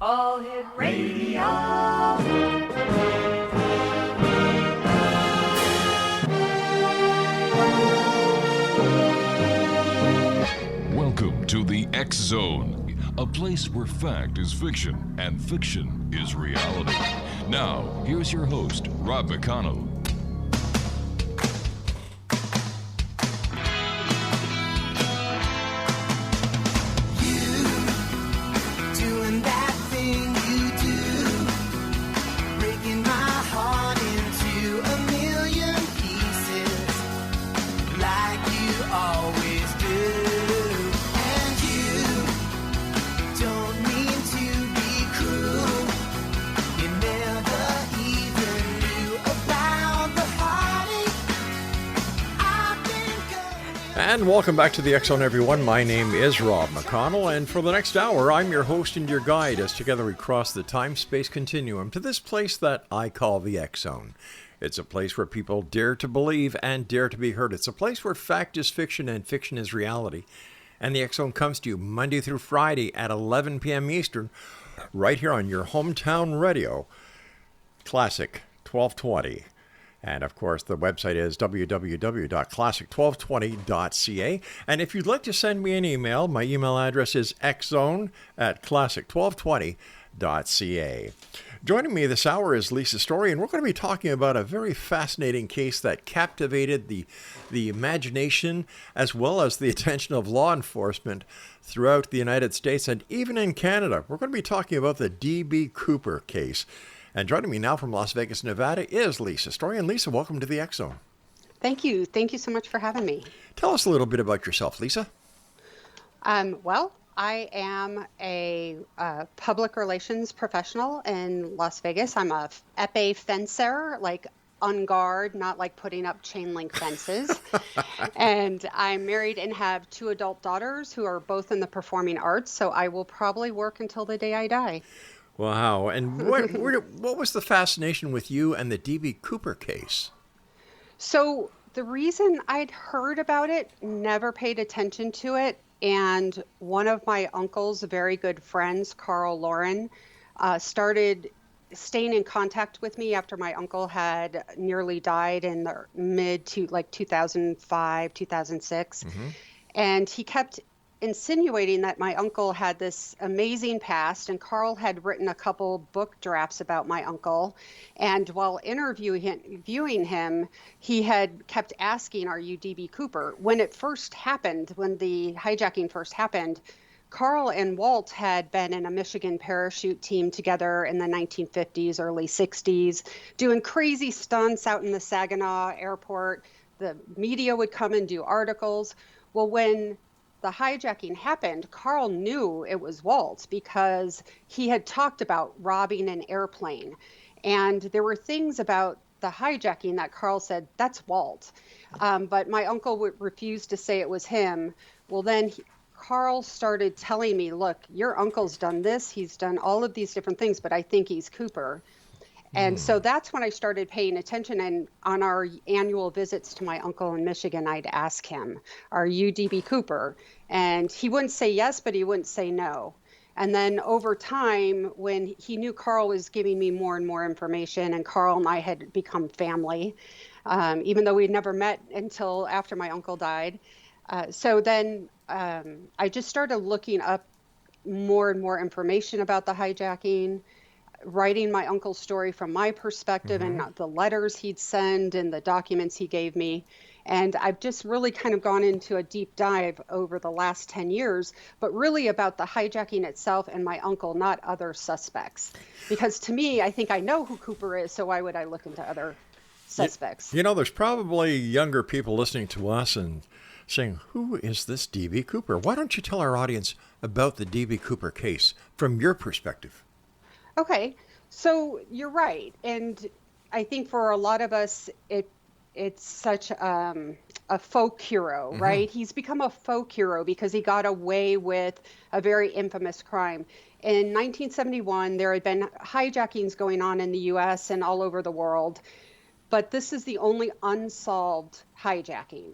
All Hit Radio. Welcome to the X Zone, a place where fact is fiction and fiction is reality. Now, here's your host, Rob McConnell. And welcome back to the X Zone, everyone. My name is Rob McConnell, and for the next hour, I'm your host and your guide as together we cross the time-space continuum to this place that I call the X Zone. It's a place where people dare to believe and dare to be heard. It's a place where fact is fiction and fiction is reality. And the X Zone comes to you Monday through Friday at 11 p.m. Eastern, right here on your hometown radio, Classic 1220. And, of course, the website is www.classic1220.ca. And if you'd like to send me an email, my email address is xzone@classic1220.ca. Joining me this hour is Lisa Story, and we're going to be talking about a very fascinating case that captivated the imagination as well as the attention of law enforcement throughout the United States and even in Canada. We're going to be talking about the D.B. Cooper case. And joining me now from Las Vegas, Nevada is Lisa Story. And Lisa, welcome to the X Zone. Thank you. Thank you so much for having me. Tell us a little bit about yourself, Lisa. Well, I am a public relations professional in Las Vegas. I'm a épée fencer, like on guard, not like putting up chain link fences. And I'm married and have two adult daughters who are both in the performing arts. So I will probably work until the day I die. Wow. And what was the fascination with you and the D.B. Cooper case? So the reason I'd heard about it, never paid attention to it, and one of my uncle's very good friends, Carl Lauren, started staying in contact with me after my uncle had nearly died in the mid to like 2005, 2006. Mm-hmm. And he kept insinuating that my uncle had this amazing past, and Carl had written a couple book drafts about my uncle. And while interviewing him, he had kept asking, "Are you D.B. Cooper?" When it first happened, when the hijacking first happened, Carl and Walt had been in a Michigan parachute team together in the 1950s, early 60s, doing crazy stunts out in the Saginaw airport. The media would come and do articles. Well, when the hijacking happened, Carl knew it was Walt because he had talked about robbing an airplane. And there were things about the hijacking that Carl said, "That's Walt." But my uncle would refuse to say it was him. Well, then Carl started telling me, "Look, your uncle's done this. He's done all of these different things, but I think he's Cooper." And so that's when I started paying attention. And on our annual visits to my uncle in Michigan, I'd ask him, "Are you D.B. Cooper?" And he wouldn't say yes, but he wouldn't say no. And then over time, when he knew Carl was giving me more and more information, and Carl and I had become family, even though we'd never met until after my uncle died. So then I just started looking up more and more information about the hijacking, writing my uncle's story from my perspective, mm-hmm. and the letters he'd send and the documents he gave me. And I've just really kind of gone into a deep dive over the last 10 years, but really about the hijacking itself and my uncle, not other suspects. Because to me, I think I know who Cooper is, so why would I look into other suspects? You know, there's probably younger people listening to us and saying, "Who is this D.B. Cooper?" Why don't you tell our audience about the D.B. Cooper case from your perspective? Okay, so you're right. And I think for a lot of us, it's such a folk hero, mm-hmm. right? He's become a folk hero because he got away with a very infamous crime. In 1971, there had been hijackings going on in the U.S. and all over the world, but this is the only unsolved hijacking.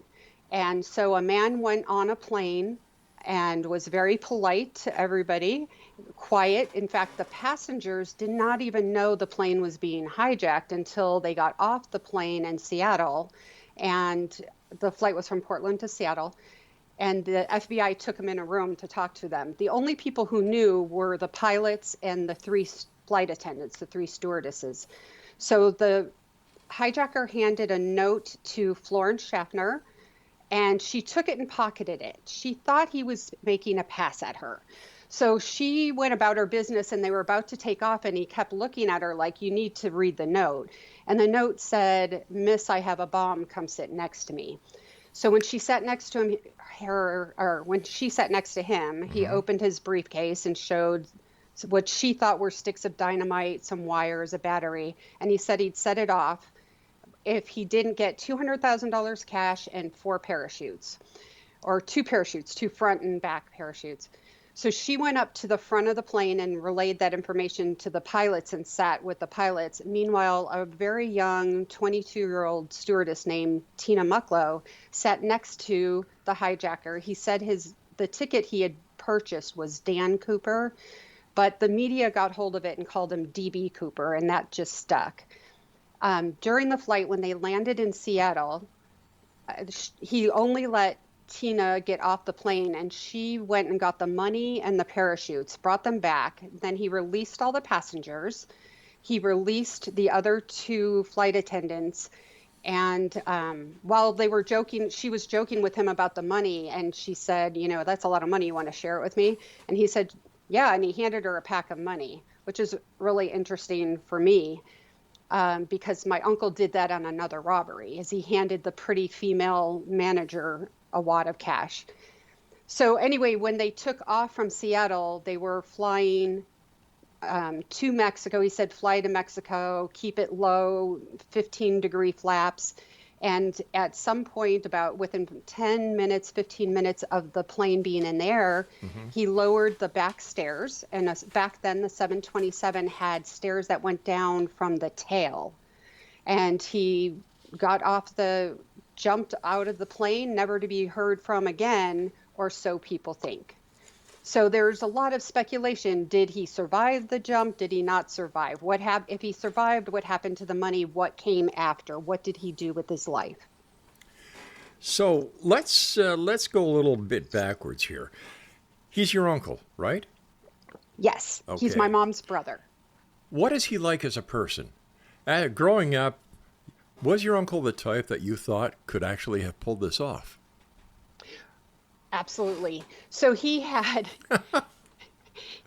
And so a man went on a plane and was very polite to everybody, quiet. In fact, the passengers did not even know the plane was being hijacked until they got off the plane in Seattle. And the flight was from Portland to Seattle. And the FBI took them in a room to talk to them. The only people who knew were the pilots and the 3 flight attendants, the 3 stewardesses. So the hijacker handed a note to Florence Schaffner, and she took it and pocketed it. She thought he was making a pass at her. So she went about her business, and they were about to take off, and he kept looking at her like, you need to read the note. And the note said, "Miss, I have a bomb. Come sit next to me." So when she sat next to him, when she sat next to him, he opened his briefcase and showed what she thought were sticks of dynamite, some wires, a battery, and he said he'd set it off if he didn't get $200,000 cash and 4 parachutes, or 2 parachutes, 2 front and back parachutes. So she went up to the front of the plane and relayed that information to the pilots and sat with the pilots. Meanwhile, a very young 22-year-old stewardess named Tina Mucklow sat next to the hijacker. He said the ticket he had purchased was Dan Cooper, but the media got hold of it and called him DB Cooper, and that just stuck. During the flight, when they landed in Seattle, he only let Tina get off the plane, and she went and got the money and the parachutes, brought them back. Then he released all the passengers. He released the other 2 flight attendants. And while they were joking, she was joking with him about the money. And she said, "That's a lot of money. You want to share it with me?" And he said, "Yeah." And he handed her a pack of money, which is really interesting for me. Because my uncle did that on another robbery, as he handed the pretty female manager a wad of cash. So anyway, when they took off from Seattle, they were flying to Mexico. He said, "Fly to Mexico, keep it low, 15-degree flaps." And at some point, about within 10 minutes, 15 minutes of the plane being in the air, he lowered the back stairs. And back then, the 727 had stairs that went down from the tail. And he jumped out of the plane, never to be heard from again, or so people think. So there's a lot of speculation. Did he survive the jump? Did he not survive? If he survived, what happened to the money? What came after? What did he do with his life? So let's go a little bit backwards here. He's your uncle, right? Yes, Okay. He's my mom's brother. What is he like as a person? Growing up, was your uncle the type that you thought could actually have pulled this off? Absolutely. So I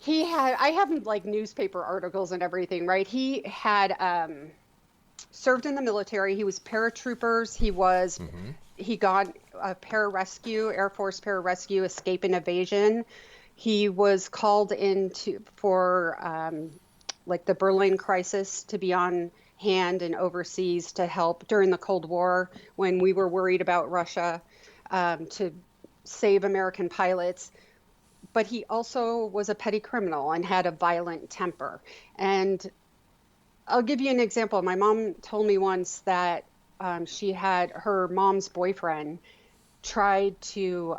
have like newspaper articles and everything, right? He had served in the military. He was paratroopers. He got a pararescue, Air Force pararescue, escape and evasion. He was called in for like the Berlin crisis, to be on hand and overseas to help during the Cold War when we were worried about Russia, to save American pilots. But he also was a petty criminal and had a violent temper. And I'll give you an example. My mom told me once that she had her mom's boyfriend tried to,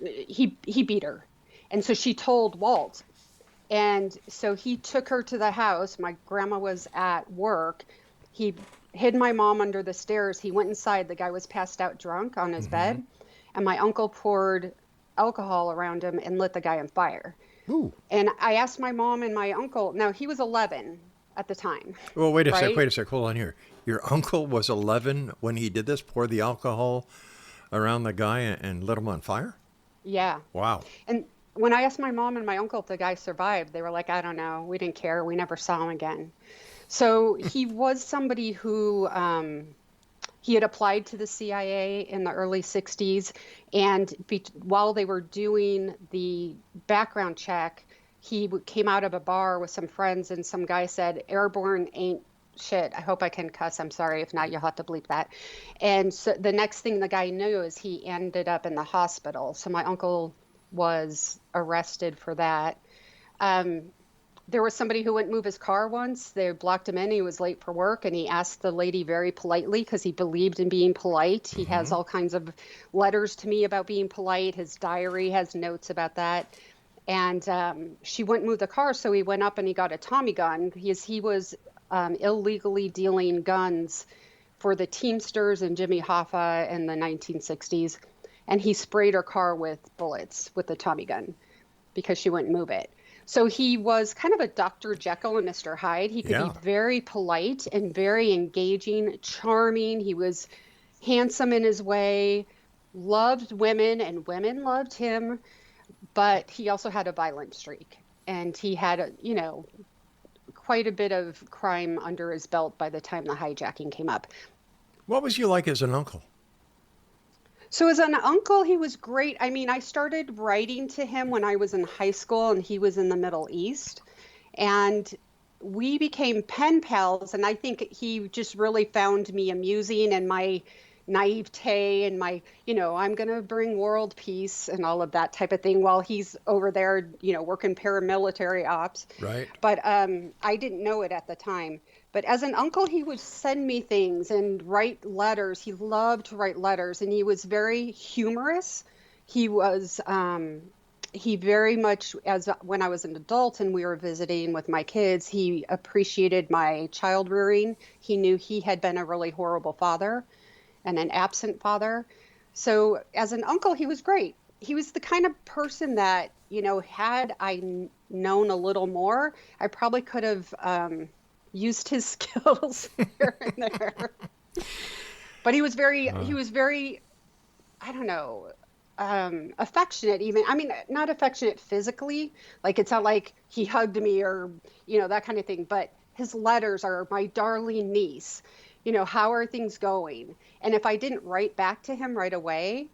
he beat her. And so she told Walt. And so he took her to the house. My grandma was at work. He hid my mom under the stairs. He went inside. The guy was passed out drunk on his bed. And my uncle poured alcohol around him and lit the guy on fire. Ooh. And I asked my mom and my uncle, now he was 11 at the time. Well, wait a right? sec. Hold on here. Your uncle was 11 when he did this, poured the alcohol around the guy and lit him on fire? Yeah. Wow. And when I asked my mom and my uncle if the guy survived, they were like, "I don't know. We didn't care. We never saw him again." So he was somebody who, he had applied to the CIA in the early 60s. And while they were doing the background check, he came out of a bar with some friends, and some guy said, "Airborne ain't shit." I hope I can cuss. I'm sorry. If not, you'll have to bleep that. And so the next thing the guy knew is he ended up in the hospital. So my uncle was arrested for that. There was somebody who wouldn't move his car once. They blocked him in. He was late for work, and he asked the lady very politely because he believed in being polite. He has all kinds of letters to me about being polite. His diary has notes about that. And she wouldn't move the car, so he went up and he got a Tommy gun because he was illegally dealing guns for the Teamsters and Jimmy Hoffa in the 1960s. And he sprayed her car with bullets with the Tommy gun because she wouldn't move it. So he was kind of a Dr. Jekyll and Mr. Hyde. He could be very polite and very engaging, charming. He was handsome in his way, loved women, and women loved him. But he also had a violent streak. And he had, quite a bit of crime under his belt by the time the hijacking came up. What was you like as an uncle? So as an uncle, he was great. I mean, I started writing to him when I was in high school and he was in the Middle East. And we became pen pals. And I think he just really found me amusing and my naivete and my, I'm going to bring world peace and all of that type of thing while he's over there, working paramilitary ops. Right. But I didn't know it at the time. But as an uncle, he would send me things and write letters. He loved to write letters, and he was very humorous. He was, he very much, when I was an adult and we were visiting with my kids, he appreciated my child rearing. He knew he had been a really horrible father and an absent father. So as an uncle, he was great. He was the kind of person that, had I known a little more, I probably could have used his skills here and there. But he was very, I don't know, affectionate even. I mean, not affectionate physically. Like, it's not like he hugged me or, that kind of thing. But his letters are, my darling niece, how are things going? And if I didn't write back to him right away,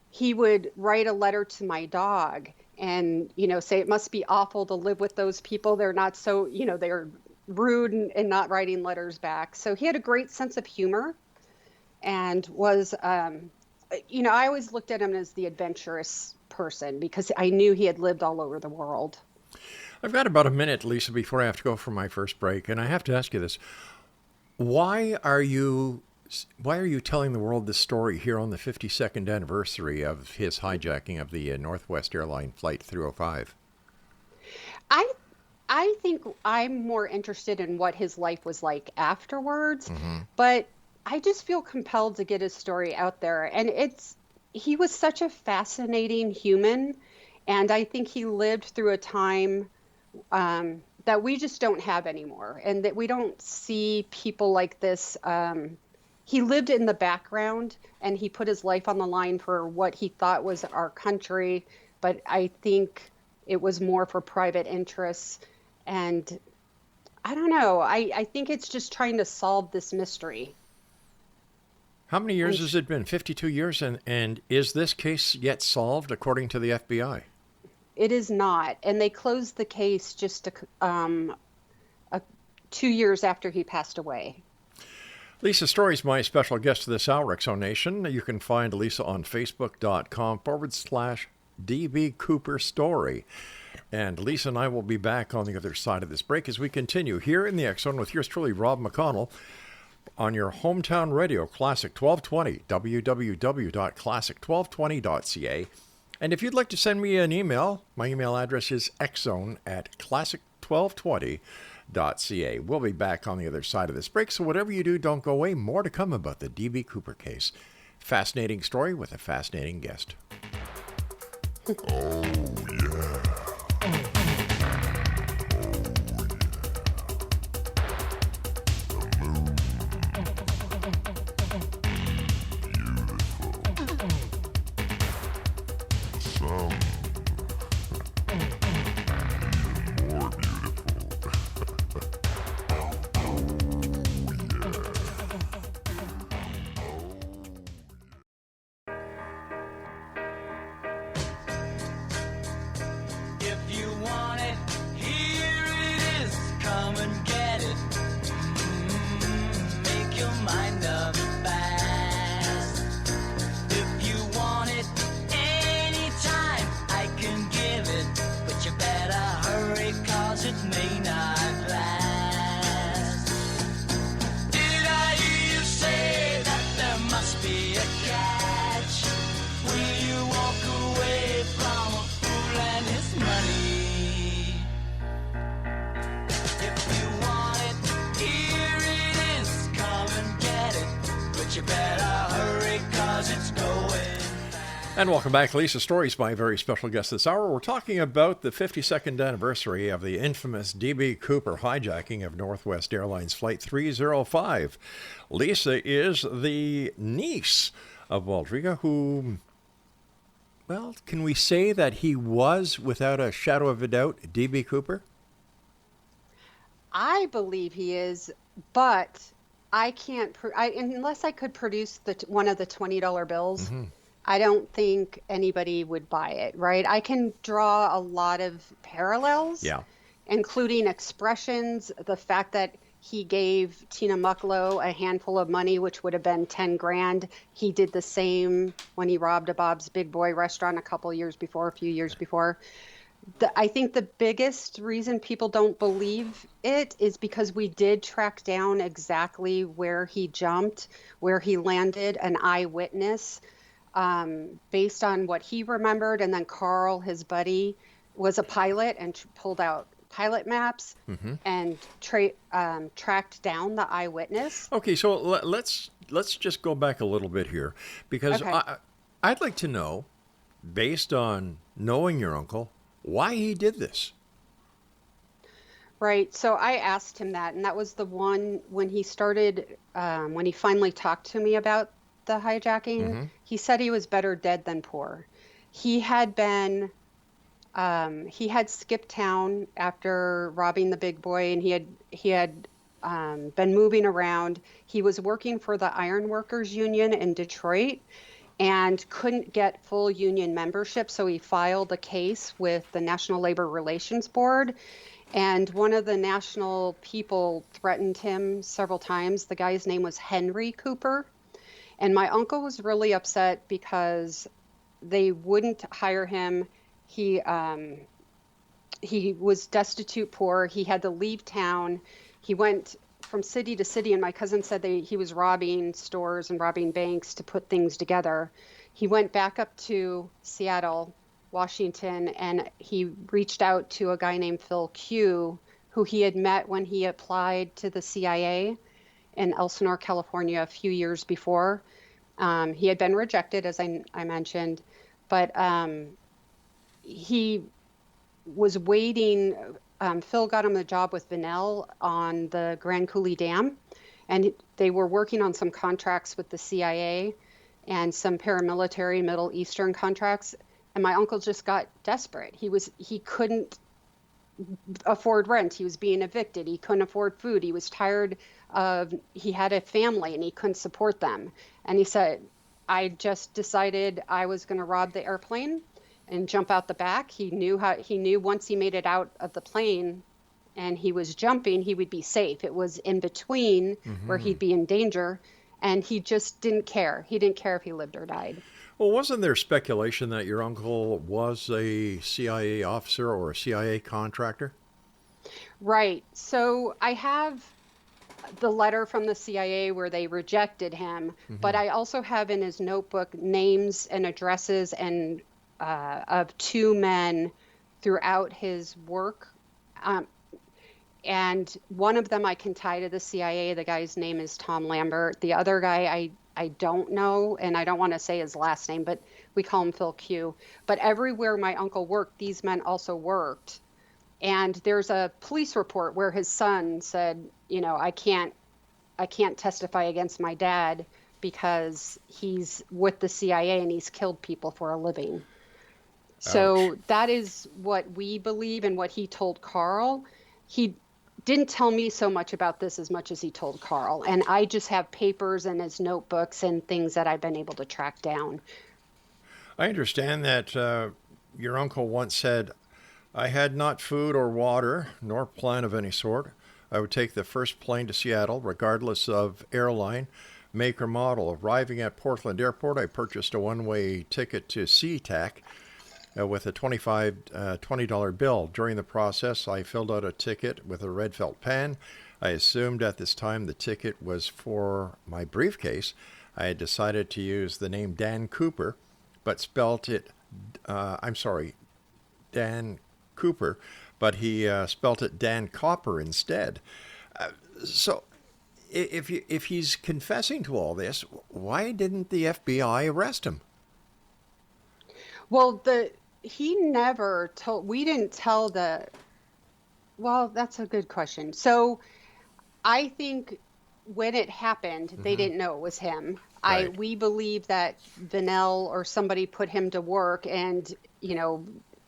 he would write a letter to my dog and, say it must be awful to live with those people. They're not so, they're rude and not writing letters back. So he had a great sense of humor and was, I always looked at him as the adventurous person because I knew he had lived all over the world. I've got about a minute, Lisa, before I have to go for my first break. And I have to ask you this. Why are you telling the world this story here on the 52nd anniversary of his hijacking of the Northwest Airline Flight 305? I think I'm more interested in what his life was like afterwards, but I just feel compelled to get his story out there. And he was such a fascinating human. And I think he lived through a time that we just don't have anymore, and that we don't see people like this. He lived in the background and he put his life on the line for what he thought was our country. But I think it was more for private interests. And I don't know. I think it's just trying to solve this mystery. How many years has it been? 52 years? And is this case yet solved according to the FBI? It is not. And they closed the case just 2 years after he passed away. Lisa Story is my special guest this hour, Exonation. You can find Lisa on Facebook.com/DB Cooper Story. And Lisa and I will be back on the other side of this break as we continue here in the X-Zone with yours truly, Rob McConnell, on your hometown radio, Classic 1220, www.classic1220.ca. And if you'd like to send me an email, my email address is xzone@classic1220.ca. We'll be back on the other side of this break, so whatever you do, don't go away. More to come about the D.B. Cooper case. Fascinating story with a fascinating guest. Oh, yeah. And welcome back to Lisa Stories, my very special guest this hour. We're talking about the 52nd anniversary of the infamous D.B. Cooper hijacking of Northwest Airlines Flight 305. Lisa is the niece of Waldriga, who, well, can we say that he was, without a shadow of a doubt, D.B. Cooper? I believe he is, but I can't, unless I could produce one of the $20 bills. Mm-hmm. I don't think anybody would buy it, right? I can draw a lot of parallels, including expressions, the fact that he gave Tina Mucklow a handful of money, which would have been 10 grand. He did the same when he robbed a Bob's Big Boy restaurant a few years before. I think the biggest reason people don't believe it is because we did track down exactly where he jumped, where he landed, an eyewitness. Based on what he remembered, and then Carl, his buddy, was a pilot and pulled out pilot maps and tracked down the eyewitness. Okay, so let's just go back a little bit here, because I'd like to know, based on knowing your uncle, why he did this. Right. So I asked him that, and that was the one when he started, when he finally talked to me about the hijacking. He said he was better dead than poor. He had been, he had skipped town after robbing the Big Boy, and he had been moving around. He was working for the Iron Workers Union in Detroit and couldn't get full union membership, so he filed a case with the National Labor Relations Board. And one of the national people threatened him several times. The guy's name was Henry Cooper. And my uncle was really upset because they wouldn't hire him. He was destitute, poor. He had to leave town. He went from city to city, and my cousin said he was robbing stores and robbing banks to put things together. He went back up to Seattle, Washington, and he reached out to a guy named Phil Q, who he had met when he applied to the CIA in Elsinore, California, a few years before. He had been rejected, as I mentioned, but he was waiting. Phil got him a job with Vanell on the Grand Coulee Dam, and they were working on some contracts with the CIA and some paramilitary Middle Eastern contracts. And my uncle just got desperate. He couldn't afford rent. He was being evicted. He couldn't afford food. He was tired he had a family and he couldn't support them. And he said, I just decided I was going to rob the airplane and jump out the back. He knew once he made it out of the plane and he was jumping, he would be safe. It was in between where he'd be in danger, and he just didn't care. He didn't care if he lived or died. Well, wasn't there speculation that your uncle was a CIA officer or a CIA contractor? Right. So I have the letter from the CIA where they rejected him, but I also have in his notebook names and addresses and of two men throughout his work. And one of them I can tie to the CIA. The guy's name is Tom Lambert. The other guy I don't know, and I don't want to say his last name, but we call him Phil Q. But everywhere my uncle worked, these men also worked. And there's a police report where his son said, I can't testify against my dad because he's with the CIA and he's killed people for a living. So that is what we believe and what he told Carl. He didn't tell me so much about this as much as he told Carl. And I just have papers and his notebooks and things that I've been able to track down. I understand that your uncle once said, I had not food or water, nor plan of any sort. I would take the first plane to Seattle, regardless of airline, make or model. Arriving at Portland Airport, I purchased a one-way ticket to SeaTac with a $20 bill. During the process, I filled out a ticket with a red felt pen. I assumed at this time the ticket was for my briefcase. I had decided to use the name Dan Cooper, but spelt it, Dan Cooper, but he spelt it Dan Copper instead. So if he's confessing to all this, why didn't the FBI arrest him? Well, he never told, we didn't tell well, that's a good question. So I think when it happened, they didn't know it was him. Right. We believe that Vanell or somebody put him to work and,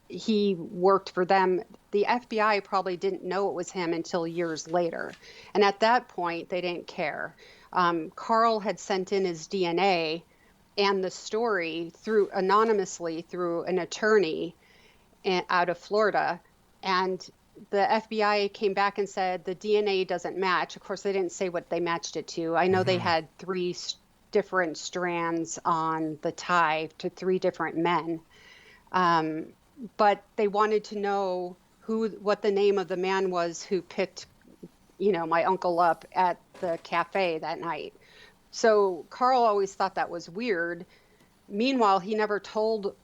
he worked for them. The FBI probably didn't know it was him until years later. And at that point, they didn't care. Carl had sent in his DNA and the story anonymously through an attorney out of Florida. And the FBI came back and said the DNA doesn't match. Of course, they didn't say what they matched it to. I know they had three different strands on the tie to three different men. But they wanted to know what the name of the man was who picked, my uncle up at the cafe that night. So Carl always thought that was weird. Meanwhile, he never told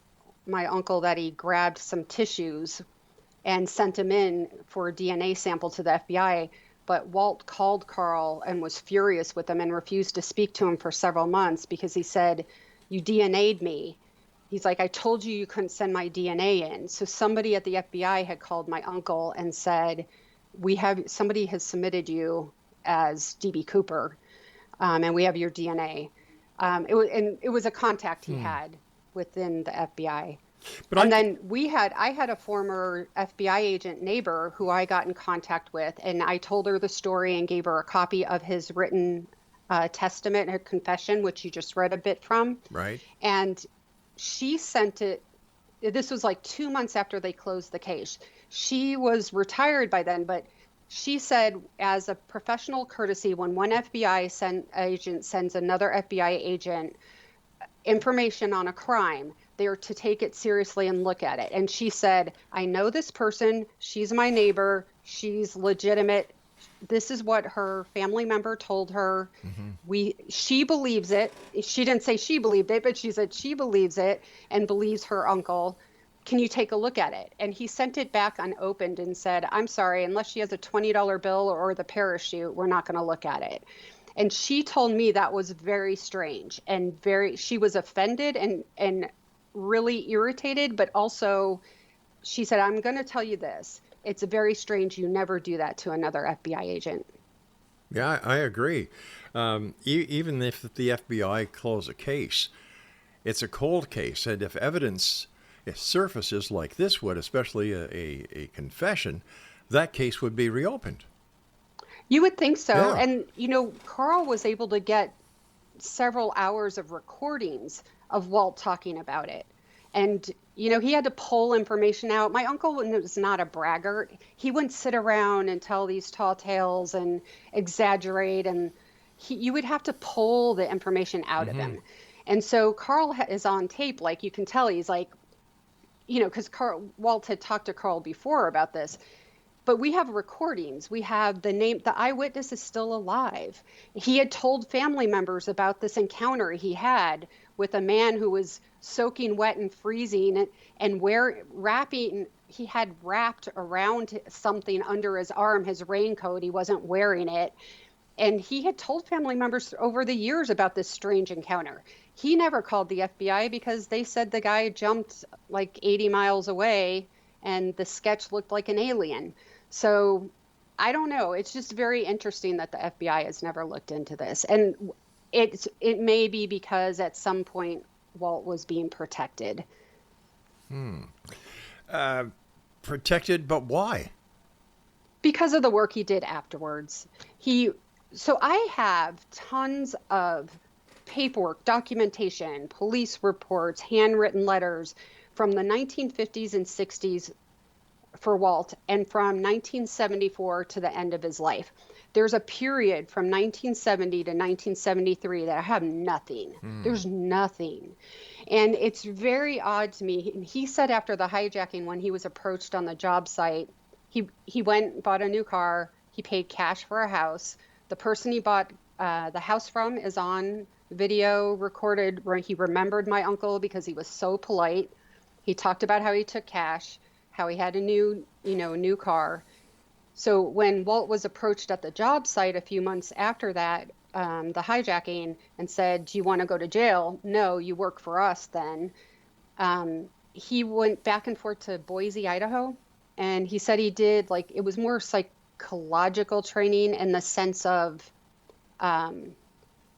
my uncle that he grabbed some tissues and sent him in for a DNA sample to the FBI. But Walt called Carl and was furious with him and refused to speak to him for several months because he said, "You DNA'd me." He's like, "I told you couldn't send my DNA in." So somebody at the FBI had called my uncle and said, somebody has submitted you as DB Cooper, and we have your DNA. It was a contact he had within the FBI. But then I had a former FBI agent neighbor who I got in contact with, and I told her the story and gave her a copy of his written testament, her confession, which you just read a bit from. Right. And she sent it. This was like 2 months after they closed the case. She was retired by then, but she said, as a professional courtesy, when one FBI agent sends another FBI agent information on a crime, they are to take it seriously and look at it. And she said, "I know this person. She's my neighbor. She's legitimate. This is what her family member told her. She believes it." She didn't say she believed it, but she said she believes it and believes her uncle. "Can you take a look at it?" And he sent it back unopened and said, "I'm sorry, unless she has a $20 bill or the parachute, we're not going to look at it." And she told me that was very strange and she was offended and really irritated, but also she said, "I'm going to tell you this. It's very strange. You never do that to another FBI agent." Yeah, I agree. Even if the FBI close a case, it's a cold case. And if evidence surfaces like this would, especially a confession, that case would be reopened. You would think so. Yeah. And, Carl was able to get several hours of recordings of Walt talking about it. And, he had to pull information out. My uncle was not a braggart. He wouldn't sit around and tell these tall tales and exaggerate. And you would have to pull the information out of him. And so Carl is on tape, like you can tell. He's like, because Walt had talked to Carl before about this. But we have recordings. We have the eyewitness is still alive. He had told family members about this encounter he had with a man who was soaking wet and freezing and he had wrapped around something under his arm, his raincoat. He wasn't wearing it. And he had told family members over the years about this strange encounter. He never called the FBI because they said the guy jumped like 80 miles away and the sketch looked like an alien. So I don't know. It's just very interesting that the FBI has never looked into this. And it may be because at some point Walt was being protected. Protected, but why? Because of the work he did afterwards. So I have tons of paperwork, documentation, police reports, handwritten letters from the 1950s and 60s for Walt and from 1974 to the end of his life. There's a period from 1970 to 1973 that I have nothing. There's nothing. And it's very odd to me. He said after the hijacking, when he was approached on the job site, he went and bought a new car. He paid cash for a house. The person he bought the house from is on video recorded where he remembered my uncle because he was so polite. He talked about how he took cash, how he had a new car. So when Walt was approached at the job site a few months after that, the hijacking, and said, "Do you want to go to jail?" "No, you work for us then." he went back and forth to Boise, Idaho, and he said he did like it was more psychological training in the sense of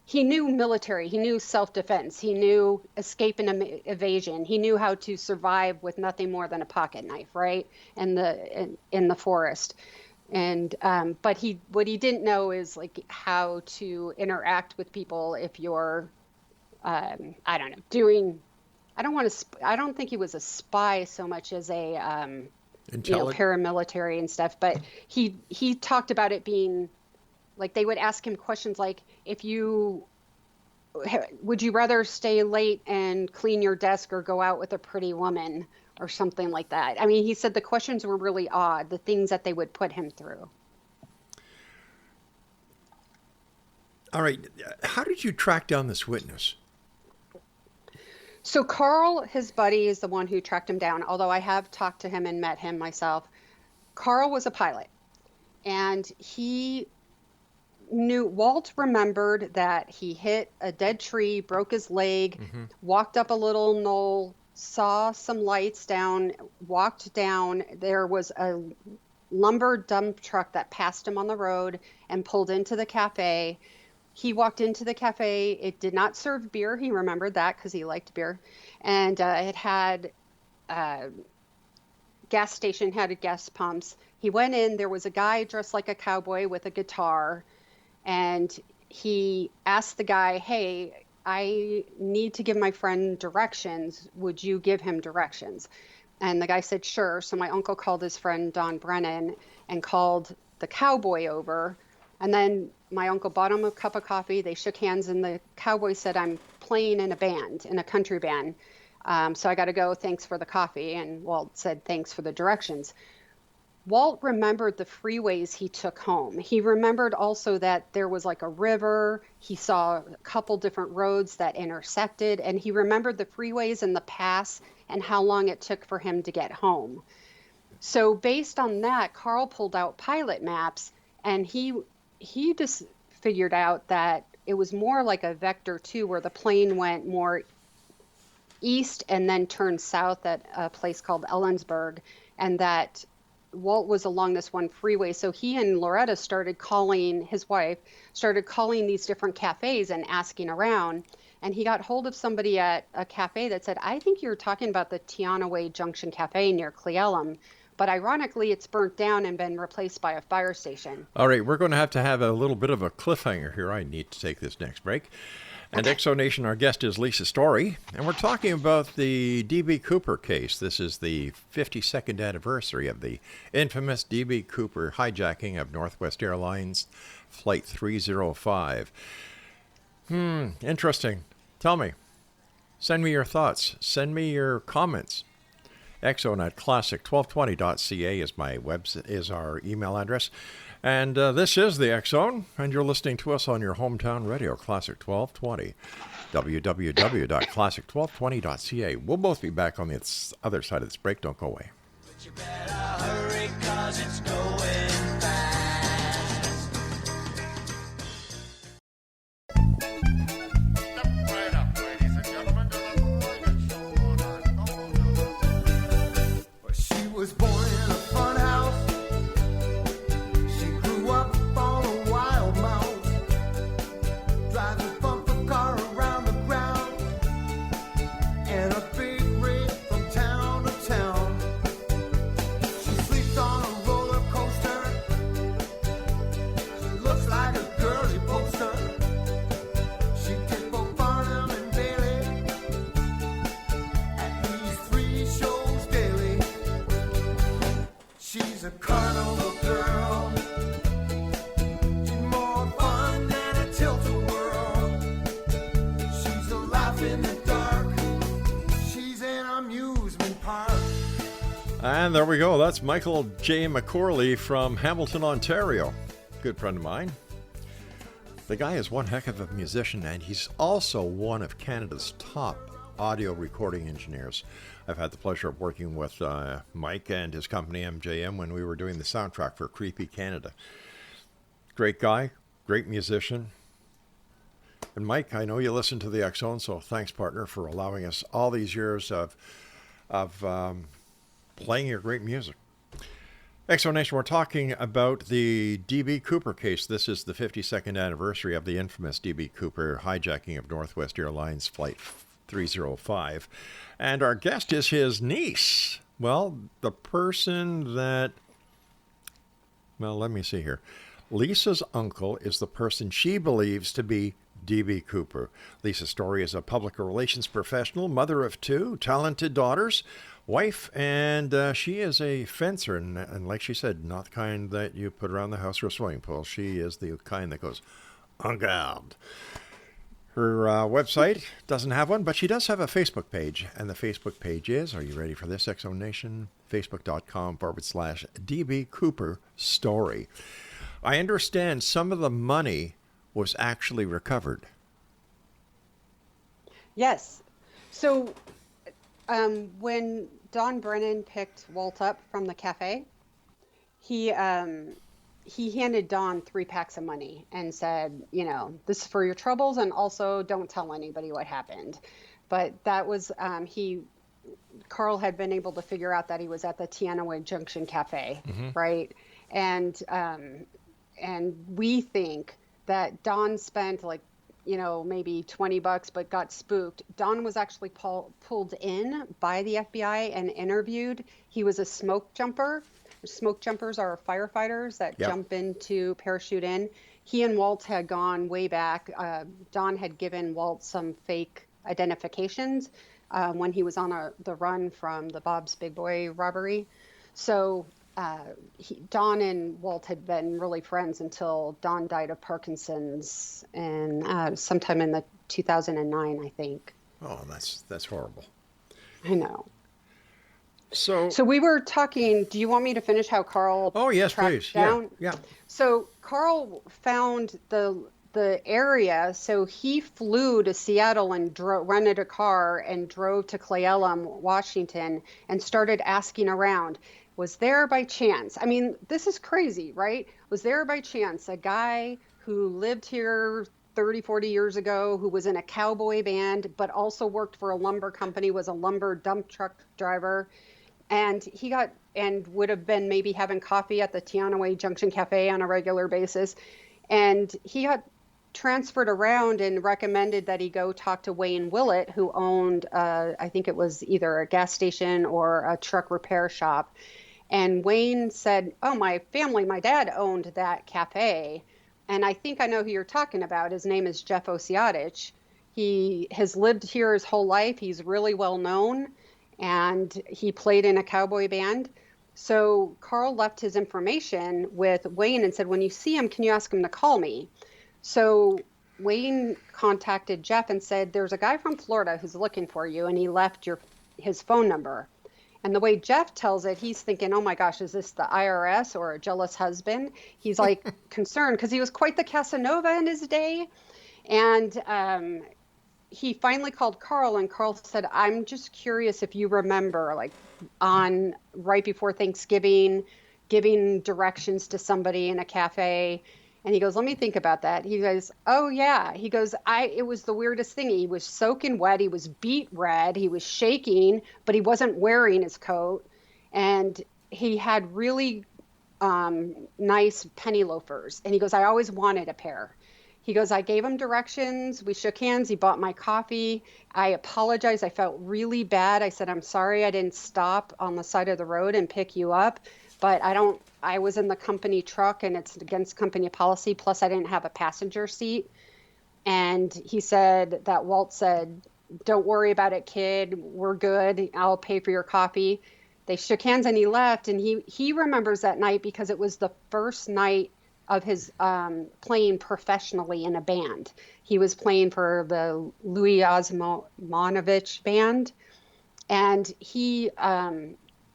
he knew military, he knew self-defense, he knew escape and evasion, he knew how to survive with nothing more than a pocket knife, right? In the forest. And but what he didn't know is like how to interact with people if you're I don't know, doing I don't think he was a spy so much as a paramilitary and stuff, but he talked about it being like they would ask him questions like, would you rather stay late and clean your desk or go out with a pretty woman or something like that? I mean, he said the questions were really odd, the things that they would put him through. All right. How did you track down this witness? So Carl, his buddy, is the one who tracked him down, although I have talked to him and met him myself. Carl was a pilot, and Walt remembered that he hit a dead tree, broke his leg, walked up a little knoll, saw some lights down, walked down. There was a lumber dump truck that passed him on the road and pulled into the cafe. He walked into the cafe. It did not serve beer. He remembered that because he liked beer. And it had gas station, had gas pumps. He went in. There was a guy dressed like a cowboy with a guitar. And he asked the guy, hey, I need to give my friend directions. Would you give him directions? And the guy said, sure. So my uncle called his friend Don Brennan and called the cowboy over. And then my uncle bought him a cup of coffee. They shook hands, and the cowboy said, I'm playing in a band, in a country band. So I got to go. Thanks for the coffee. And Walt said, thanks for the directions. Walt remembered the freeways he took home. He remembered also that there was like a river. He saw a couple different roads that intersected, and he remembered the freeways and the pass and how long it took for him to get home. So based on that, Carl pulled out pilot maps, and he just figured out that it was more like a vector too, where the plane went more east and then turned south at a place called Ellensburg, and that Walt was along this one freeway. So he and Loretta his wife started calling these different cafes and asking around. And he got hold of somebody at a cafe that said, I think you're talking about the Teanaway Junction Cafe near Cleellum. But ironically, it's burnt down and been replaced by a fire station. All right, we're going to have a little bit of a cliffhanger here. I need to take this next break. And Exonation, our guest is Lisa Story, and we're talking about the D.B. Cooper case. This is the 52nd anniversary of the infamous D.B. Cooper hijacking of Northwest Airlines Flight 305. Interesting. Tell me. Send me your thoughts. Send me your comments. Exxon at classic1220.ca is our email address. And this is the Exxon, and you're listening to us on your hometown radio, Classic 1220, www.classic1220.ca. We'll both be back on the other side of this break. Don't go away. But you better hurry, 'cause it's going fast. Step right up, ladies and gentlemen, to the greatest show on earth. Well, she was born in a fun house. She grew up on a wild mouse, driving a bumper car around the ground, and a big rig from town to town. She sleeps on a roller coaster. She looks like a girly poster. She did both Barnum and Bailey at these 3 shows daily. She's a carnival girl. She's more fun than a tilt-a-whirl. She's a laugh in the dark. She's an amusement park. And there we go. That's Michael J. McCorley from Hamilton, Ontario. Good friend of mine. The guy is one heck of a musician, and he's also one of Canada's top audio recording engineers. I've had the pleasure of working with Mike and his company MJM when we were doing the soundtrack for Creepy Canada. Great guy, great musician. And Mike, I know you listen to the X-Zone, so thanks, partner, for allowing us all these years of of playing your great music. Exonation, we're talking about the D.B. Cooper case. This is the 52nd anniversary of the infamous D.B. Cooper hijacking of Northwest Airlines Flight 305. And our guest is his niece. Well, the person that... Well, let me see here. Lisa's uncle is the person she believes to be D.B. Cooper. Lisa Story is a public relations professional, mother of two, talented daughters, wife, and she is a fencer. And like she said, not the kind that you put around the house or a swimming pool. She is the kind that goes en garde. Her website doesn't have one, but she does have a Facebook page. And the Facebook page is, are you ready for this, Exo Nation? Facebook.com/DB Cooper Story. I understand some of the money was actually recovered. Yes. So when Don Brennan picked Walt up from the cafe, he handed Don 3 packs of money and said, you know, this is for your troubles, and also don't tell anybody what happened. But that was, Carl had been able to figure out that he was at the Teanaway Junction Cafe, right? And we think that Don spent like, you know, maybe $20, but got spooked. Don was actually pulled in by the FBI and interviewed. He was a smoke jumper. Smoke jumpers are firefighters that jump in to parachute in. He and Walt had gone way back. Don had given Walt some fake identifications when he was on the run from the Bob's Big Boy robbery. So Don and Walt had been really friends until Don died of Parkinson's and sometime in the 2009, I think. Oh, that's horrible. I know. So we were talking, do you want me to finish how Carl tracked down? Yeah. So Carl found the area, so he flew to Seattle and rented a car and drove to Cle Elum, Washington, and started asking around. Was there by chance, I mean, this is crazy, right? Was there by chance a guy who lived here 30, 40 years ago, who was in a cowboy band, but also worked for a lumber company, was a lumber dump truck driver, and would have been maybe having coffee at the Teanaway Junction Cafe on a regular basis. And he got transferred around and recommended that he go talk to Wayne Willett, who owned, I think it was either a gas station or a truck repair shop. And Wayne said, oh, my dad owned that cafe. And I think I know who you're talking about. His name is Jeff Osiadich. He has lived here his whole life. He's really well known. And he played in a cowboy band. So Carl left his information with Wayne and said, when you see him, can you ask him to call me? So Wayne contacted Jeff and said, there's a guy from Florida who's looking for you. And he left his phone number. And the way Jeff tells it, he's thinking, oh my gosh, is this the IRS or a jealous husband? He's like concerned because he was quite the Casanova in his day. And he finally called Carl, and Carl said, I'm just curious if you remember, like on right before Thanksgiving, giving directions to somebody in a cafe. And he goes, let me think about that. He goes, oh yeah. He goes, it was the weirdest thing. He was soaking wet. He was beet red. He was shaking, but he wasn't wearing his coat. And he had really nice penny loafers. And he goes, I always wanted a pair. He goes, I gave him directions. We shook hands. He bought my coffee. I apologized. I felt really bad. I said, I'm sorry I didn't stop on the side of the road and pick you up. But I was in the company truck and it's against company policy. Plus I didn't have a passenger seat. And he said that Walt said, don't worry about it, kid. We're good. I'll pay for your coffee. They shook hands and he left. And he remembers that night because it was the first night of his playing professionally in a band. He was playing for the Louis Osmonovich band. And he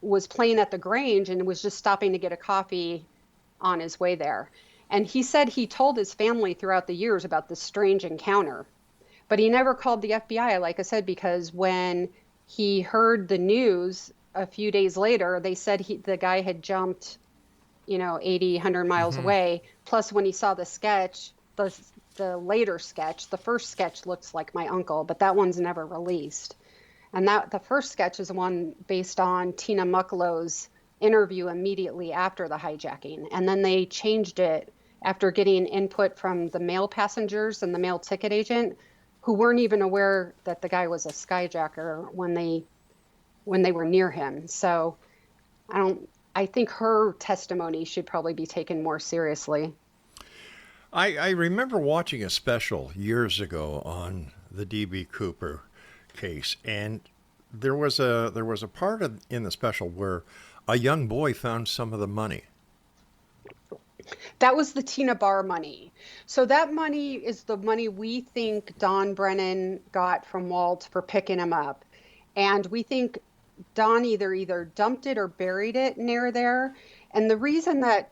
was playing at the Grange and was just stopping to get a coffee on his way there. And he said he told his family throughout the years about this strange encounter, but he never called the FBI, like I said, because when he heard the news a few days later, they said the guy had jumped, 80, 100 miles away. Plus when he saw the sketch, the later sketch, the first sketch looks like my uncle, but that one's never released. And that the first sketch is one based on Tina Mucklow's interview immediately after the hijacking. And then they changed it after getting input from the mail passengers and the mail ticket agent, who weren't even aware that the guy was a skyjacker when they were near him. So I think her testimony should probably be taken more seriously. I remember watching a special years ago on the DB Cooper case, and there was a part in the special where a young boy found some of the money. That was the Tina Barr money. So that money is the money we think Don Brennan got from Walt for picking him up. And we think Don either dumped it or buried it near there. And the reason that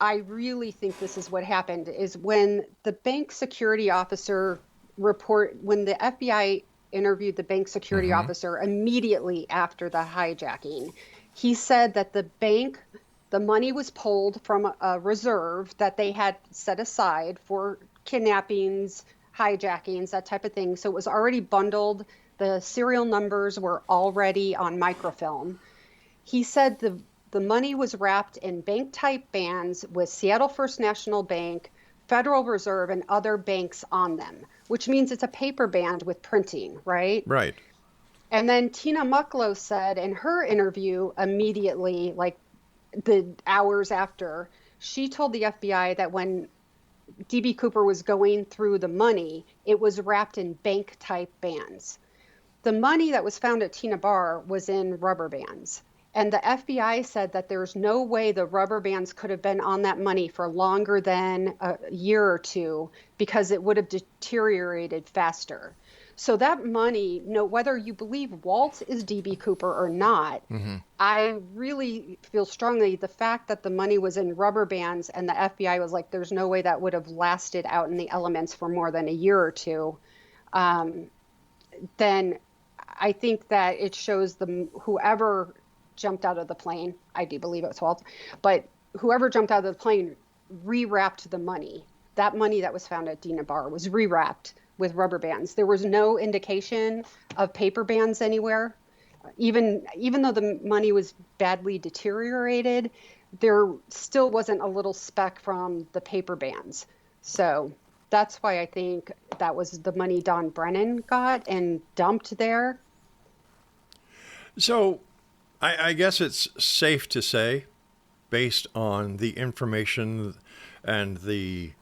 I really think this is what happened is when the bank security officer when the FBI interviewed the bank security officer immediately after the hijacking, he said that the money was pulled from a reserve that they had set aside for kidnappings, hijackings, that type of thing. So it was already bundled. The serial numbers were already on microfilm. He said the money was wrapped in bank-type bands with Seattle First National Bank, Federal Reserve, and other banks on them, which means it's a paper band with printing, right? Right. And then Tina Mucklow said in her interview immediately, like the hours after, she told the FBI that when DB Cooper was going through the money, it was wrapped in bank-type bands. The money that was found at Tina Barr was in rubber bands. And the FBI said that there's no way the rubber bands could have been on that money for longer than a year or two because it would have deteriorated faster. So that money, whether you believe Walt is DB Cooper or not, I really feel strongly the fact that the money was in rubber bands and the FBI was like, there's no way that would have lasted out in the elements for more than a year or two, then I think that it shows whoever jumped out of the plane, I do believe it was Walt, but whoever jumped out of the plane rewrapped the money. That money that was found at Tina Barr was rewrapped with rubber bands. There was no indication of paper bands anywhere. Even though the money was badly deteriorated, there still wasn't a little speck from the paper bands. So that's why I think that was the money Don Brennan got and dumped there. So I guess it's safe to say, based on the information and the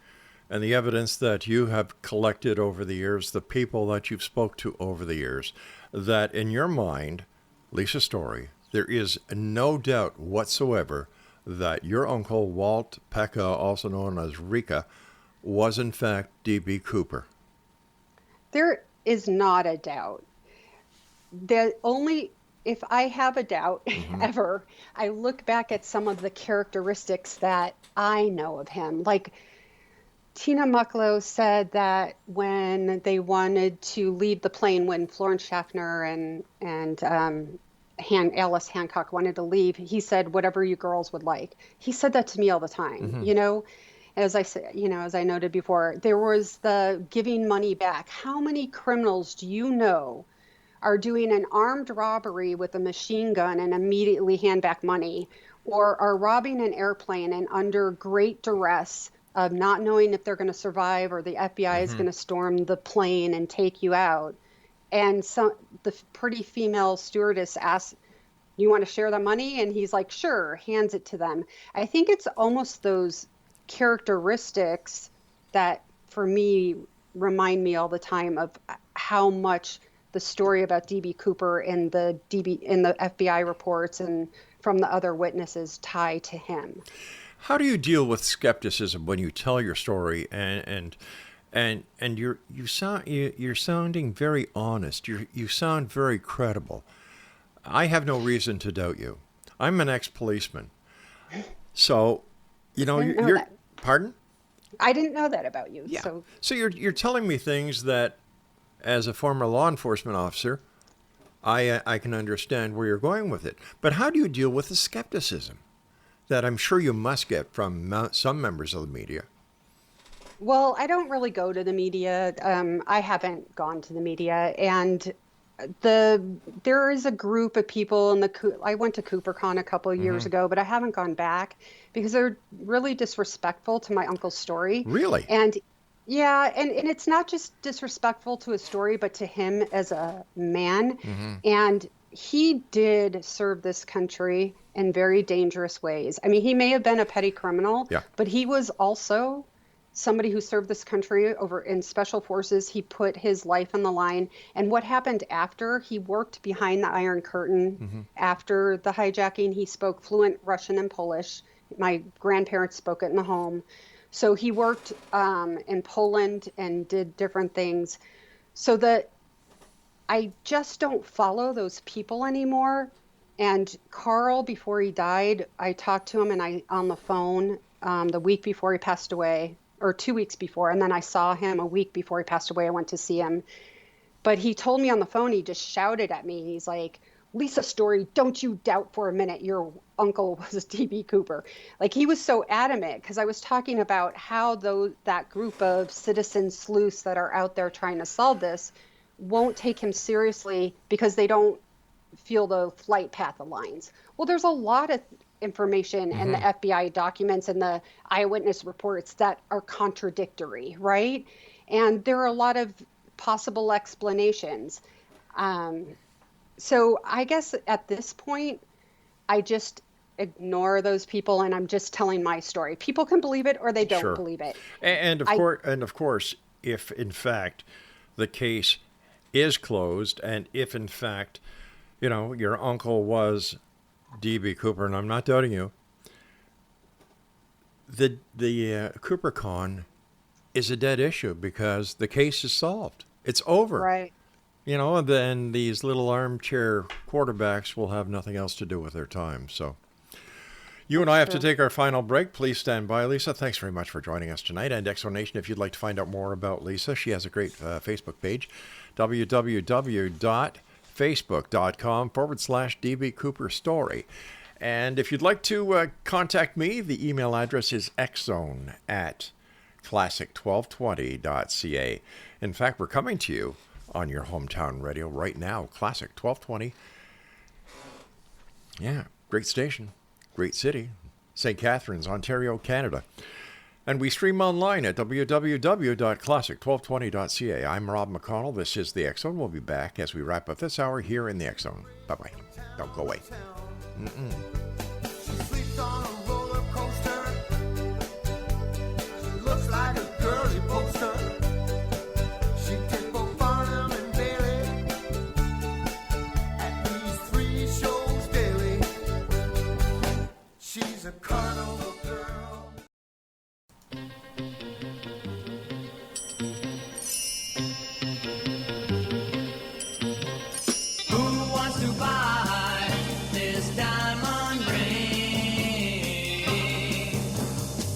evidence that you have collected over the years, the people that you've spoke to over the years, that in your mind, Lisa Story, there is no doubt whatsoever that your uncle Walt Pekka, also known as Rika, was in fact DB Cooper. There is not a doubt. If I have a doubt ever, I look back at some of the characteristics that I know of him. Like Tina Mucklow said that when they wanted to leave the plane, when Florence Schaffner and Alice Hancock wanted to leave, he said, whatever you girls would like. He said that to me all the time, as I said, as I noted before. There was the giving money back. How many criminals do you know are doing an armed robbery with a machine gun and immediately hand back money, or are robbing an airplane and under great duress of not knowing if they're going to survive or the FBI is going to storm the plane and take you out? And the pretty female stewardess asks, you want to share the money? And he's like, sure, hands it to them. I think it's almost those characteristics that, for me, remind me all the time of how much the story about DB Cooper and the FBI reports and from the other witnesses tie to him. How do you deal with skepticism when you tell your story and you're sounding very honest? You sound very credible. I have no reason to doubt you. I'm an ex-policeman, so you're. Pardon? I didn't know that about you. Yeah. So you're telling me things that, as a former law enforcement officer, I can understand where you're going with it. But how do you deal with the skepticism that I'm sure you must get from some members of the media? Well, I don't really go to the media. I haven't gone to the media. And there is a group of people in I went to CooperCon a couple of years ago, but I haven't gone back because they're really disrespectful to my uncle's story. Really? And yeah, and it's not just disrespectful to his story, but to him as a man. And he did serve this country in very dangerous ways. I mean, he may have been a petty criminal, Yeah. but he was also somebody who served this country over in special forces. He put his life on the line. And what happened after? He worked behind the Iron Curtain. After the hijacking, he spoke fluent Russian and Polish. My grandparents spoke it in the home. So he worked in Poland and did different things. So that I just don't follow those people anymore. And Carl, before he died, I talked to him on the phone the week before he passed away, or 2 weeks before. And then I saw him a week before he passed away. I went to see him. But he told me on the phone, he just shouted at me. He's like, "Lisa Story, don't you doubt for a minute your uncle was D.B. Cooper." Like, he was so adamant because I was talking about how that group of citizen sleuths that are out there trying to solve this won't take him seriously because they don't feel the flight path aligns. Well, there's a lot of information in the FBI documents and the eyewitness reports that are contradictory, right? And there are a lot of possible explanations. So I guess at this point, I just ignore those people and I'm just telling my story. People can believe it or they don't Sure. believe it. And of course, if in fact the case is closed, and if in fact, your uncle was D.B. Cooper, and I'm not doubting you, the CooperCon is a dead issue because the case is solved. It's over. Right. And then these little armchair quarterbacks will have nothing else to do with their time. So you and I have to take our final break. Please stand by, Lisa. Thanks very much for joining us tonight. And Explanation, if you'd like to find out more about Lisa, she has a great Facebook page, www.facebook.com/DB Cooper Story. And if you'd like to contact me, the email address is xzone@classic1220.ca. In fact, we're coming to you on your hometown radio right now, Classic 1220. Yeah, great station, great city, St. Catharines, Ontario, Canada. And we stream online at www.classic1220.ca. I'm Rob McConnell. This is the X Zone. We'll be back as we wrap up this hour here in the X Zone. Bye-bye. Don't go away. She sleeps on a roller coaster. She looks like a girly poster. She did both Farnham and Bailey at these 3 shows daily. She's a carnival girl. Who wants to buy this diamond ring?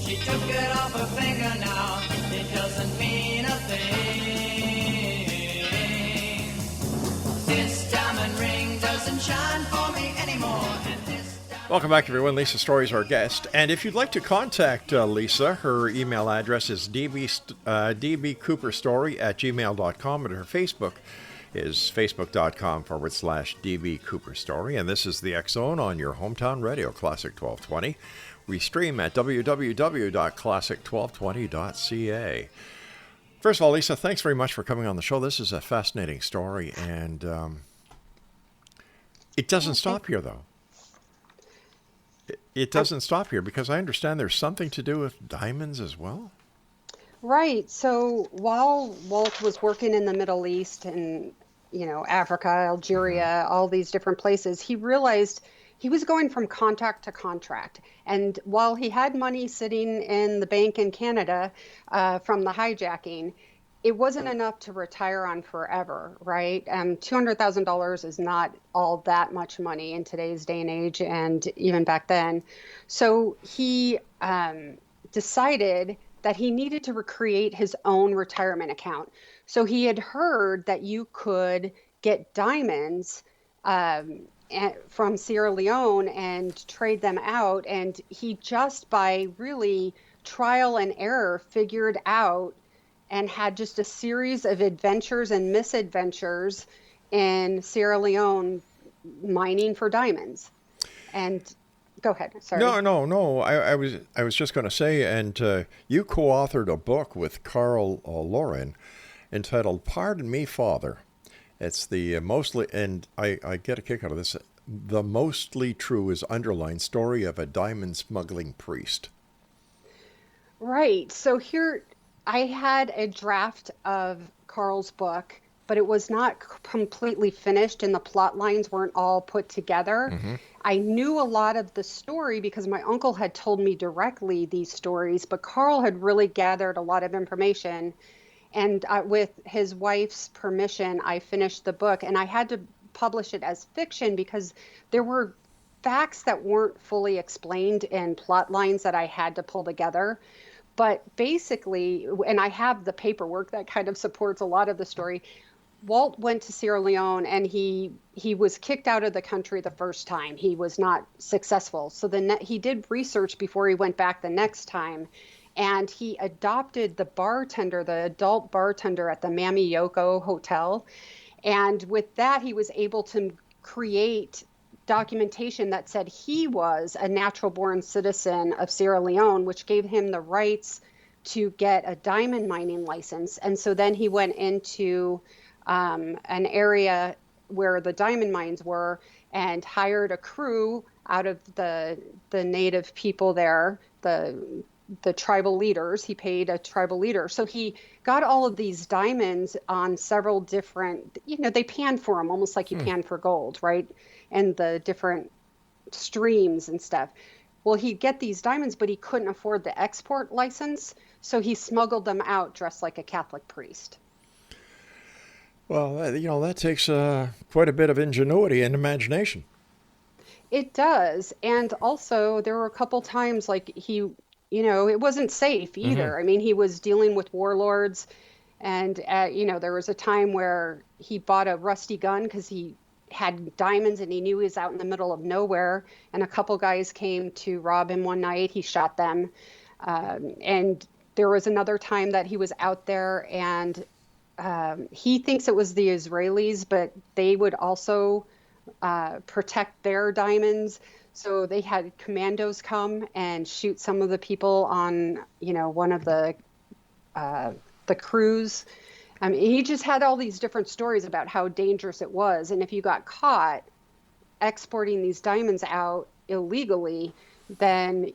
She took it off her finger now. It doesn't mean a thing. This diamond ring doesn't shine for me anymore. And this Welcome back, everyone. Lisa Story is our guest. And if you'd like to contact Lisa, her email address is dbcooperstory@gmail.com, and her Facebook is facebook.com/DB Cooper Story. And this is the X Zone on your hometown radio, Classic 1220. We stream at www.classic1220.ca. First of all, Lisa, thanks very much for coming on the show. This is a fascinating story, and it doesn't stop here, though. It doesn't stop here because I understand there's something to do with diamonds as well. Right. So while Walt was working in the Middle East and, Africa, Algeria, all these different places, he realized he was going from contract to contract. And while he had money sitting in the bank in Canada from the hijacking, it wasn't enough to retire on forever, right? $200,000 is not all that much money in today's day and age, and even back then. So he decided that he needed to recreate his own retirement account. So he had heard that you could get diamonds from Sierra Leone and trade them out. And he just by really trial and error figured out and had just a series of adventures and misadventures in Sierra Leone mining for diamonds. And go ahead. Sorry. No. I was just going to say, and you co-authored a book with Carl Lauren entitled "Pardon Me, Father." It's the mostly, and I get a kick out of this. The mostly true is underlined story of a diamond smuggling priest. Right. So here I had a draft of Carl's book, but it was not completely finished and the plot lines weren't all put together. I knew a lot of the story because my uncle had told me directly these stories, but Carl had really gathered a lot of information. And with his wife's permission, I finished the book, and I had to publish it as fiction because there were facts that weren't fully explained and plot lines that I had to pull together. But basically, and I have the paperwork that kind of supports a lot of the story. Walt went to Sierra Leone and he was kicked out of the country the first time. He was not successful. So then he did research before he went back the next time. And he adopted the bartender, the adult bartender at the Mamiyoko Hotel. And with that, he was able to create documentation that said he was a natural-born citizen of Sierra Leone, which gave him the rights to get a diamond mining license. And so then he went into an area where the diamond mines were and hired a crew out of the native people there, the tribal leaders. He paid a tribal leader. So he got all of these diamonds on several different, they panned for them almost like you pan for gold, right? And the different streams and stuff. Well, he'd get these diamonds, but he couldn't afford the export license. So he smuggled them out dressed like a Catholic priest. Well, that takes quite a bit of ingenuity and imagination. It does. And also there were a couple times like it wasn't safe either. I mean, he was dealing with warlords and, there was a time where he bought a rusty gun because he had diamonds and he knew he was out in the middle of nowhere. And a couple guys came to rob him one night. He shot them. And there was another time that he was out there and he thinks it was the Israelis, but they would also protect their diamonds. So they had commandos come and shoot some of the people on, one of the crews. I mean, he just had all these different stories about how dangerous it was. And if you got caught exporting these diamonds out illegally, then,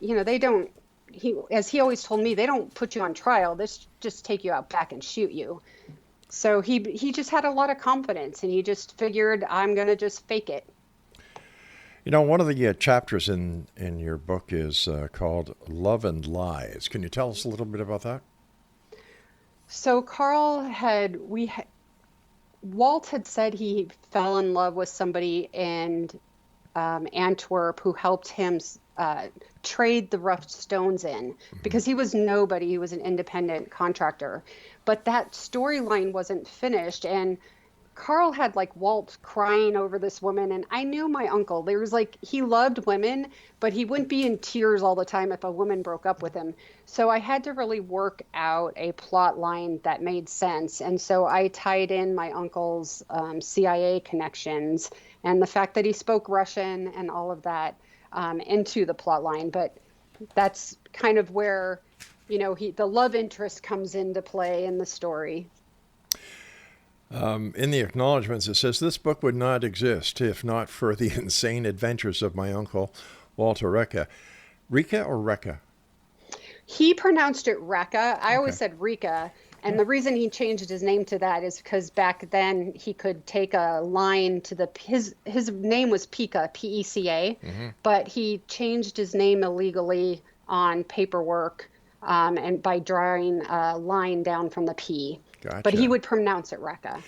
as he always told me, they don't put you on trial. They just take you out back and shoot you. So he just had a lot of confidence and he just figured, I'm going to just fake it. One of the chapters in your book is called Love and Lies. Can you tell us a little bit about that? So Walt had said he fell in love with somebody in Antwerp who helped him trade the rough stones in because he was nobody. He was an independent contractor. But that storyline wasn't finished. And Carl had Walt crying over this woman. And I knew my uncle. There was he loved women, but he wouldn't be in tears all the time if a woman broke up with him. So I had to really work out a plot line that made sense. And so I tied in my uncle's CIA connections and the fact that he spoke Russian and all of that into the plot line. But that's kind of where, the love interest comes into play in the story. In the acknowledgments, it says, this book would not exist if not for the insane adventures of my uncle, Walter Recca. Rika or Recca? He pronounced it Recca. I always said Rika. And the reason he changed his name to that is because back then he could take a line to his name was Pika, P-E-C-A, but he changed his name illegally on paperwork and by drawing a line down from the P. Gotcha. But he would pronounce it Recca.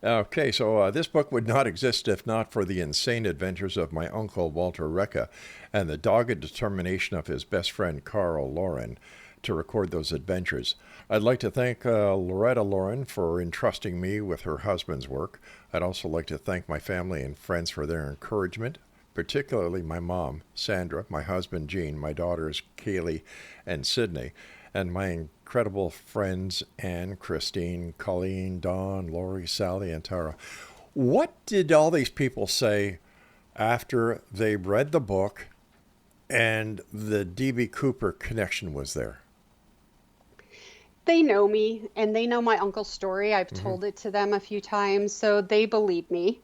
Okay, so this book would not exist if not for the insane adventures of my uncle Walter Recca and the dogged determination of his best friend Carl Lauren to record those adventures. I'd like to thank Loretta Lauren for entrusting me with her husband's work. I'd also like to thank my family and friends for their encouragement, particularly my mom, Sandra, my husband, Gene, my daughters, Kaylee and Sydney, and my incredible friends, Anne, Christine, Colleen, Dawn, Lori, Sally, and Tara. What did all these people say after they read the book and the D.B. Cooper connection was there? They know me and they know my uncle's story. I've told it to them a few times, so they believe me.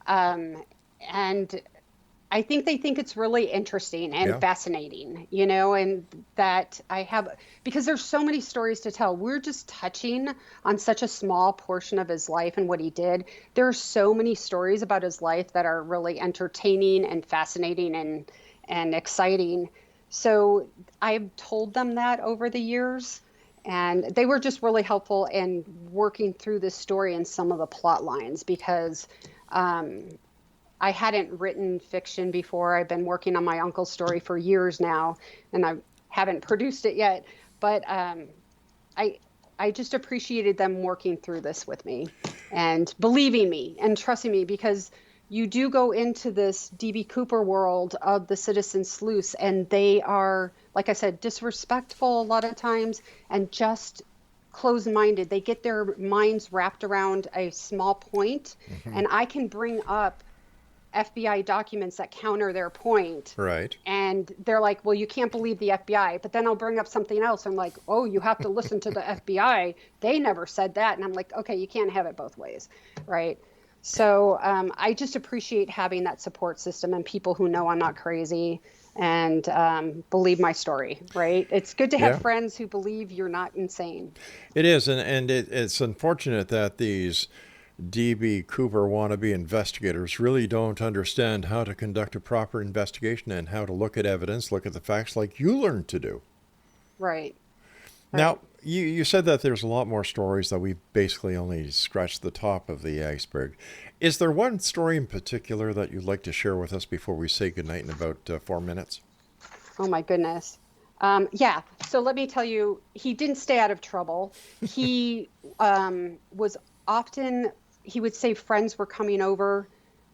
And I think they think it's really interesting and Yeah. fascinating, you know, and that I have, because there's so many stories to tell. We're just touching on such a small portion of his life and what he did. There are so many stories about his life that are really entertaining and fascinating and exciting. So I've told them that over the years, and they were just really helpful in working through this story and some of the plot lines because I hadn't written fiction before. I've been working on my uncle's story for years now, and I haven't produced it yet. But I just appreciated them working through this with me and believing me and trusting me, because you do go into this D.B. Cooper world of the citizen sleuths, and they are, like I said, disrespectful a lot of times and just closed-minded. They get their minds wrapped around a small point, and I can bring up FBI documents that counter their point. Right. And they're like, well, you can't believe the FBI. But then I'll bring up something else. I'm like, oh, you have to listen to the FBI. They never said that. And I'm like, okay, you can't have it both ways. Right. So I just appreciate having that support system and people who know I'm not crazy and believe my story. Right. It's good to have Yeah. friends who believe you're not insane. It is, and it's unfortunate that these D.B. Cooper wannabe investigators really don't understand how to conduct a proper investigation and how to look at evidence, look at the facts like you learned to do. Right. Now, you said that there's a lot more stories, that we basically only scratched the top of the iceberg. Is there one story in particular that you'd like to share with us before we say goodnight in about 4 minutes? Oh, my goodness. Yeah. So let me tell you, he didn't stay out of trouble. He was often, he would say friends were coming over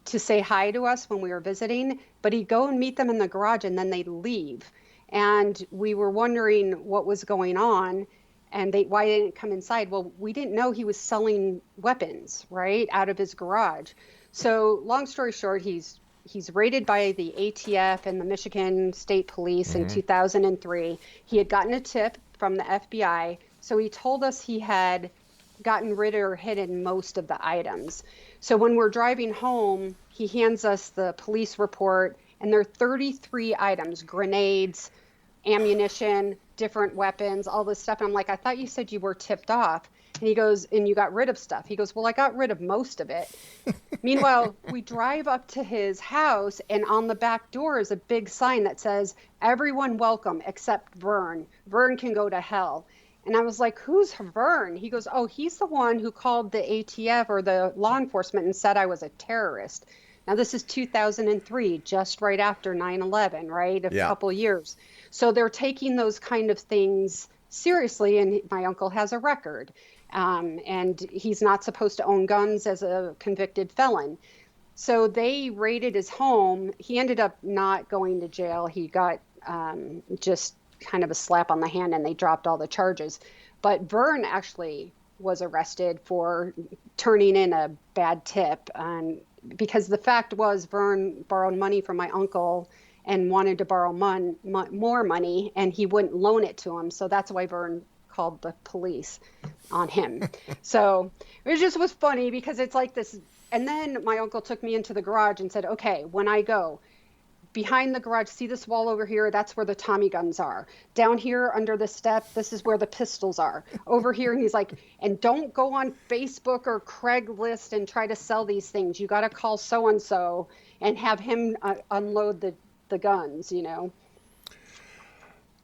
to say hi to us when we were visiting, but he'd go and meet them in the garage and then they'd leave. And we were wondering what was going on and why they didn't come inside. Well, we didn't know he was selling weapons, right, out of his garage. So long story short, he's raided by the ATF and the Michigan State Police in 2003. He had gotten a tip from the FBI. So he told us he had gotten rid or hidden most of the items. So when we're driving home, he hands us the police report, and there are 33 items: grenades, ammunition, different weapons, all this stuff. And I'm like, I thought you said you were tipped off. And he goes, and you got rid of stuff. He goes, well, I got rid of most of it. Meanwhile, we drive up to his house, and on the back door is a big sign that says, everyone welcome except Vern. Vern can go to hell. And I was like, who's Vern? He goes, oh, he's the one who called the ATF or the law enforcement and said I was a terrorist. Now, this is 2003, just right after 9/11, right? A Yeah. couple years. So they're taking those kind of things seriously, and my uncle has a record. And he's not supposed to own guns as a convicted felon. So they raided his home. He ended up not going to jail. He got just kind of a slap on the hand, and they dropped all the charges. But Vern actually was arrested for turning in a bad tip. Because the fact was, Vern borrowed money from my uncle and wanted to borrow more money, and he wouldn't loan it to him. So that's why Vern called the police on him. So it just was funny because it's like this. And then my uncle took me into the garage and said, okay, when I go behind the garage, see this wall over here? That's where the Tommy guns are. Down here under the step, this is where the pistols are. Over here, and he's like, and don't go on Facebook or Craigslist and try to sell these things. You got to call so-and-so and have him unload the guns, you know.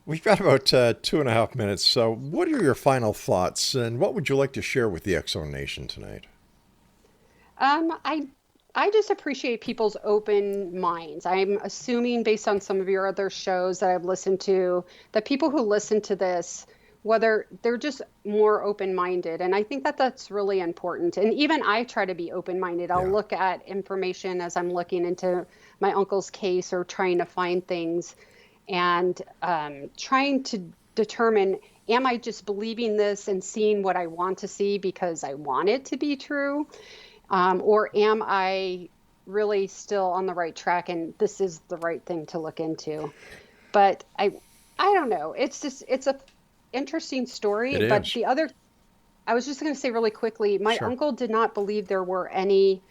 We've got about 2.5 minutes. So what are your final thoughts, and what would you like to share with the X-Zone Nation tonight? I just appreciate people's open minds. I'm assuming, based on some of your other shows that I've listened to, that people who listen to this, whether they're just more open-minded. And I think that that's really important. And even I try to be open-minded. I'll look at information as I'm looking into my uncle's case or trying to find things and trying to determine, am I just believing this and seeing what I want to see because I want it to be true? Or am I really still on the right track and this is the right thing to look into? But I don't know. It's a interesting story. It But is. I was just going to say really quickly, my Sure. uncle did not believe there were any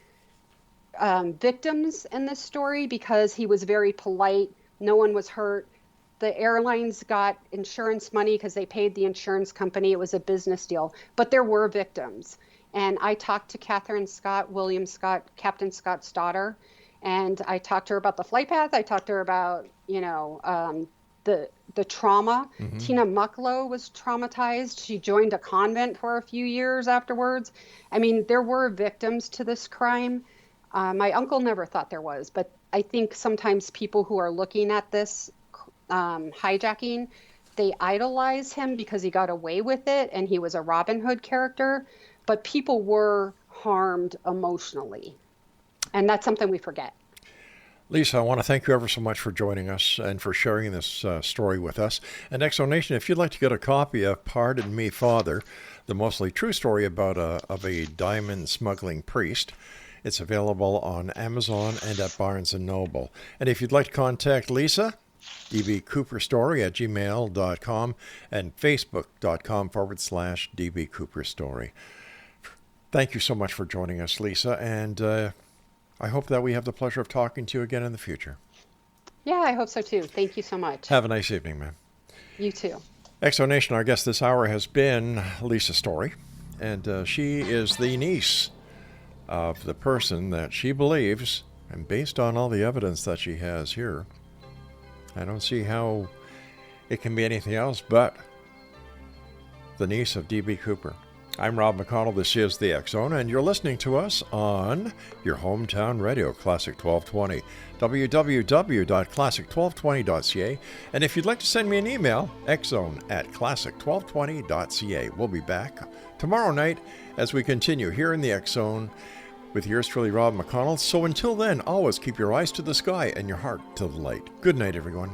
victims in this story because he was very polite. No one was hurt. The airlines got insurance money because they paid the insurance company. It was a business deal. But there were victims. And I talked to Catherine Scott, William Scott, Captain Scott's daughter, and I talked to her about the flight path. I talked to her about, the trauma. Tina Mucklow was traumatized. She joined a convent for a few years afterwards. I mean, there were victims to this crime. My uncle never thought there was, but I think sometimes people who are looking at this hijacking, they idolize him because he got away with it and he was a Robin Hood character, but people were harmed emotionally. And that's something we forget. Lisa, I want to thank you ever so much for joining us and for sharing this story with us. And Exo Nation, if you'd like to get a copy of Pardon Me, Father, the mostly true story about of a diamond smuggling priest, it's available on Amazon and at Barnes & Noble. And if you'd like to contact Lisa, dbcooperstory@gmail.com and facebook.com/dbcooperstory. Thank you so much for joining us, Lisa, and I hope that we have the pleasure of talking to you again in the future. Yeah, I hope so too. Thank you so much. Have a nice evening, man. You too. Exo Nation, our guest this hour has been Lisa Story, and she is the niece of the person that she believes, and based on all the evidence that she has here, I don't see how it can be anything else but the niece of D.B. Cooper. I'm Rob McConnell. This is the X Zone, and you're listening to us on your hometown radio, Classic 1220, www.classic1220.ca. And if you'd like to send me an email, xzone@classic1220.ca. We'll be back tomorrow night as we continue here in the X Zone with yours truly, Rob McConnell. So until then, always keep your eyes to the sky and your heart to the light. Good night, everyone.